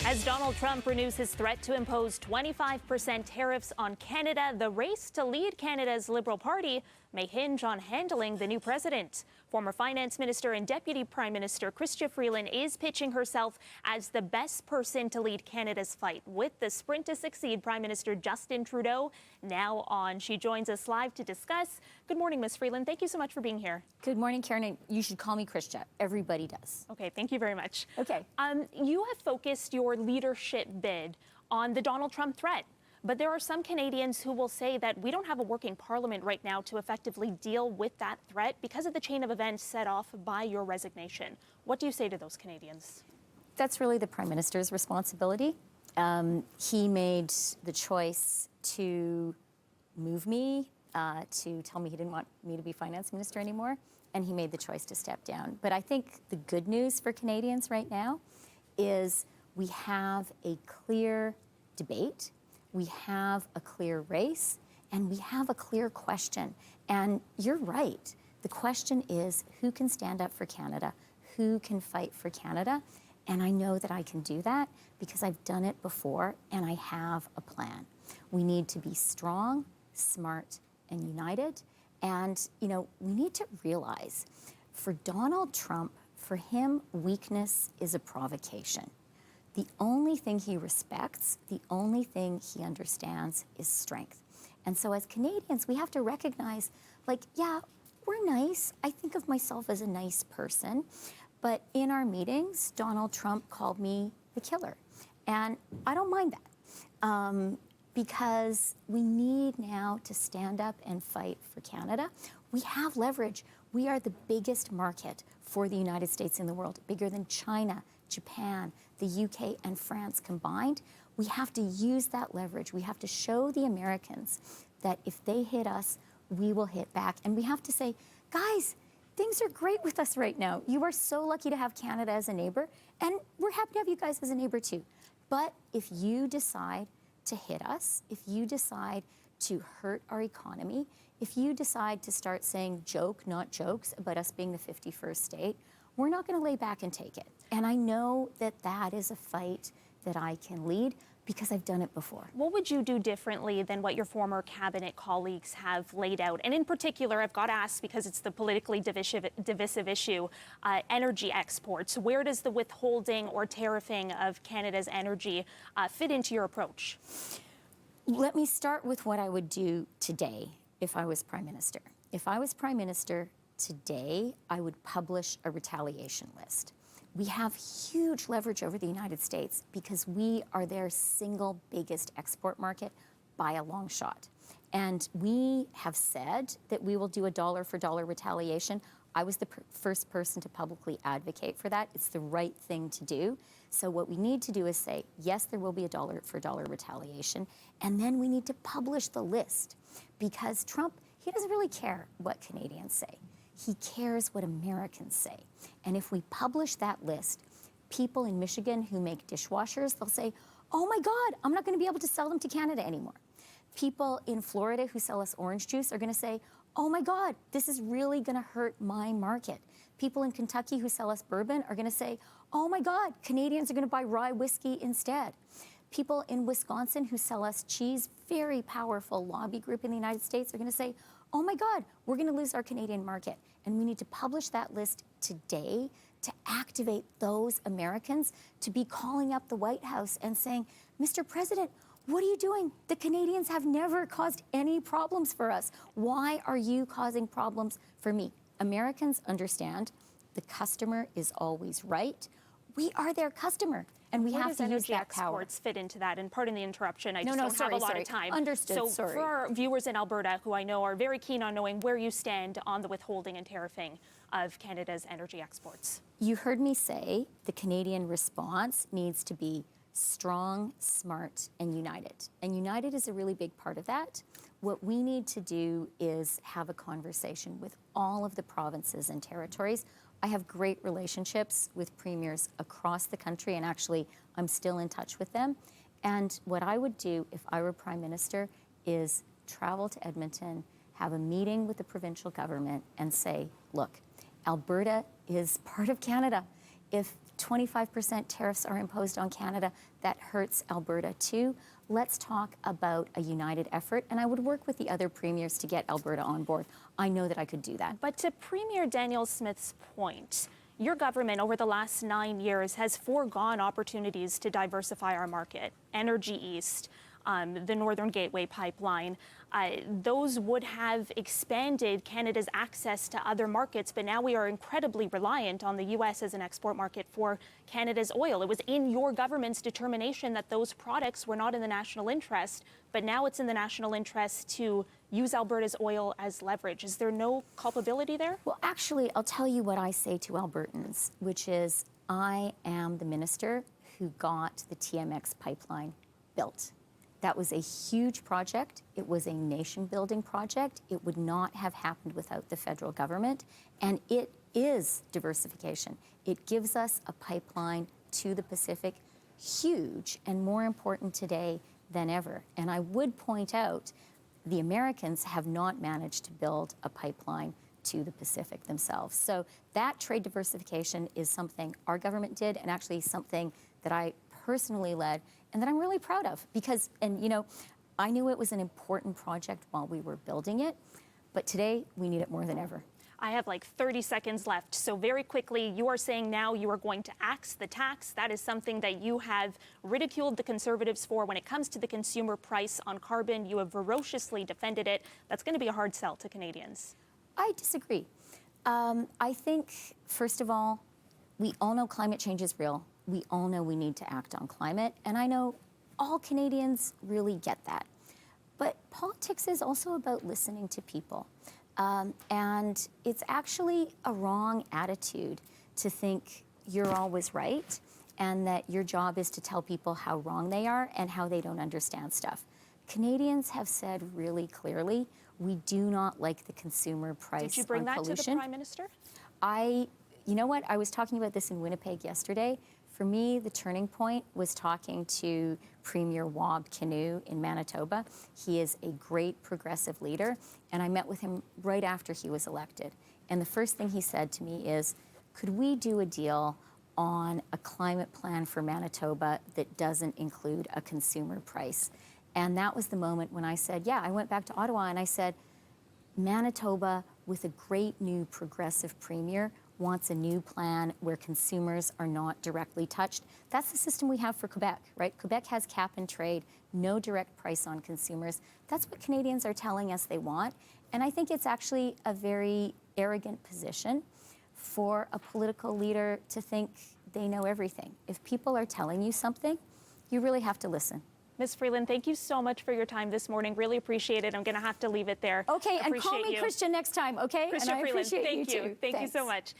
As Donald Trump renews his threat to impose 25% tariffs on Canada, the race to lead Canada's Liberal Party may hinge on handling the new president. Former Finance Minister and Deputy Prime Minister Chrystia Freeland is pitching herself as the best person to lead Canada's fight with the sprint to succeed Prime Minister Justin Trudeau now on. She joins us live to discuss. Good morning, Ms. Freeland. Thank you so much for being here. Good morning, Karen. You should call me Chrystia. Everybody does. Okay, thank you very much. Okay. You have focused your leadership bid on the Donald Trump threat. But there are some Canadians who will say that we don't have a working parliament right now to effectively deal with that threat because of the chain of events set off by your resignation. What do you say to those Canadians? That's really the Prime Minister's responsibility. He made the choice to move me, to tell me he didn't want me to be Finance Minister anymore, and he made the choice to step down. But I think the good news for Canadians right now is we have a clear debate. We have a clear race, and we have a clear question. And you're right. The question is, who can stand up for Canada? Who can fight for Canada? And I know that I can do that because I've done it before, and I have a plan. We need to be strong, smart, and united. And, we need to realize for Donald Trump, for him, weakness is a provocation. The only thing he respects, the only thing he understands is strength. And so as Canadians, we have to recognize, yeah, we're nice. I think of myself as a nice person. But in our meetings, Donald Trump called me the killer. And I don't mind that because we need now to stand up and fight for Canada. We have leverage. We are the biggest market for the United States in the world, bigger than China, Japan, the UK, and France combined. We have to use that leverage. We have to show the Americans that if they hit us, we will hit back. And we have to say, guys, things are great with us right now. You are so lucky to have Canada as a neighbor, and we're happy to have you guys as a neighbor too. But if you decide to hit us, if you decide to hurt our economy, if you decide to start saying joke, not jokes, about us being the 51st state, we're not going to lay back and take it. And I know that that is a fight that I can lead because I've done it before. What would you do differently than what your former cabinet colleagues have laid out? And in particular, I've got to ask, because it's the politically divisive issue, energy exports. Where does the withholding or tariffing of Canada's energy fit into your approach? Let me start with what I would do today if I was Prime Minister. If I was Prime Minister today, I would publish a retaliation list. We have huge leverage over the United States because we are their single biggest export market by a long shot. And we have said that we will do a dollar for dollar retaliation. I was the first person to publicly advocate for that. It's the right thing to do. So what we need to do is say, yes, there will be a dollar for dollar retaliation. And then we need to publish the list because Trump, he doesn't really care what Canadians say. He cares what Americans say. And if we publish that list, people in Michigan who make dishwashers, they'll say, oh my God, I'm not going to be able to sell them to Canada anymore. People in Florida who sell us orange juice are going to say, oh my God, this is really going to hurt my market. People in Kentucky who sell us bourbon are going to say, oh my God, Canadians are going to buy rye whiskey instead. People in Wisconsin who sell us cheese, very powerful lobby group in the United States, are going to say, oh my God, we're going to lose our Canadian market. And we need to publish that list today to activate those Americans to be calling up the White House and saying, Mr. President, what are you doing? The Canadians have never caused any problems for us. Why are you causing problems for me? Americans understand the customer is always right. We are their customer, and we have to use that power. Where does energy exports fit into that? And pardon the interruption, I just don't have a lot of time. Understood, so sorry. For our viewers in Alberta, who I know are very keen on knowing where you stand on the withholding and tariffing of Canada's energy exports. You heard me say the Canadian response needs to be strong, smart, and united. And united is a really big part of that. What we need to do is have a conversation with all of the provinces and territories. I have great relationships with premiers across the country, and actually, I'm still in touch with them. And what I would do if I were Prime Minister is travel to Edmonton, have a meeting with the provincial government, and say, look, Alberta is part of Canada. If 25% tariffs are imposed on Canada. That hurts Alberta too. Let's talk about a united effort, and I would work with the other premiers to get Alberta on board. I know that I could do that. But to Premier Danielle Smith's point, your government over the last 9 years has foregone opportunities to diversify our market. Energy East, the Northern Gateway pipeline, those would have expanded Canada's access to other markets, but now we are incredibly reliant on the U.S. as an export market for Canada's oil. It was in your government's determination that those products were not in the national interest, but now it's in the national interest to use Alberta's oil as leverage. Is there no culpability there? Well, actually, I'll tell you what I say to Albertans, which is I am the minister who got the TMX pipeline built. That was a huge project. It was a nation-building project. It would not have happened without the federal government, and it is diversification. It gives us a pipeline to the Pacific, huge and more important today than ever. And I would point out the Americans have not managed to build a pipeline to the Pacific themselves. So that trade diversification is something our government did, and actually something that I personally led and that I'm really proud of, because, and you know, I knew it was an important project while we were building it, but today we need it more than ever. I have like 30 seconds left. So very quickly, you are saying now you are going to axe the tax. That is something that you have ridiculed the Conservatives for when it comes to the consumer price on carbon. You have ferociously defended it. That's going to be a hard sell to Canadians. I disagree. I think, first of all, we all know climate change is real. We all know we need to act on climate, and I know all Canadians really get that. But politics is also about listening to people. And it's actually a wrong attitude to think you're always right and that your job is to tell people how wrong they are and how they don't understand stuff. Canadians have said really clearly, we do not like the consumer price on pollution. Did you bring that to the Prime Minister? You know what? I was talking about this in Winnipeg yesterday. For me, the turning point was talking to Premier Wab Kinew in Manitoba. He is a great progressive leader, and I met with him right after he was elected. And the first thing he said to me is, could we do a deal on a climate plan for Manitoba that doesn't include a consumer price? And that was the moment when I said, yeah, I went back to Ottawa and I said, Manitoba, with a great new progressive premier, wants a new plan where consumers are not directly touched. That's the system we have for Quebec, right? Quebec has cap and trade, no direct price on consumers. That's what Canadians are telling us they want. And I think it's actually a very arrogant position for a political leader to think they know everything. If people are telling you something, you really have to listen. Ms. Freeland, thank you so much for your time this morning. Really appreciate it. I'm going to have to leave it there. Okay, and call me Chrystia next time, okay? Chrystia and I Freeland, appreciate thank you too. Thank you so much.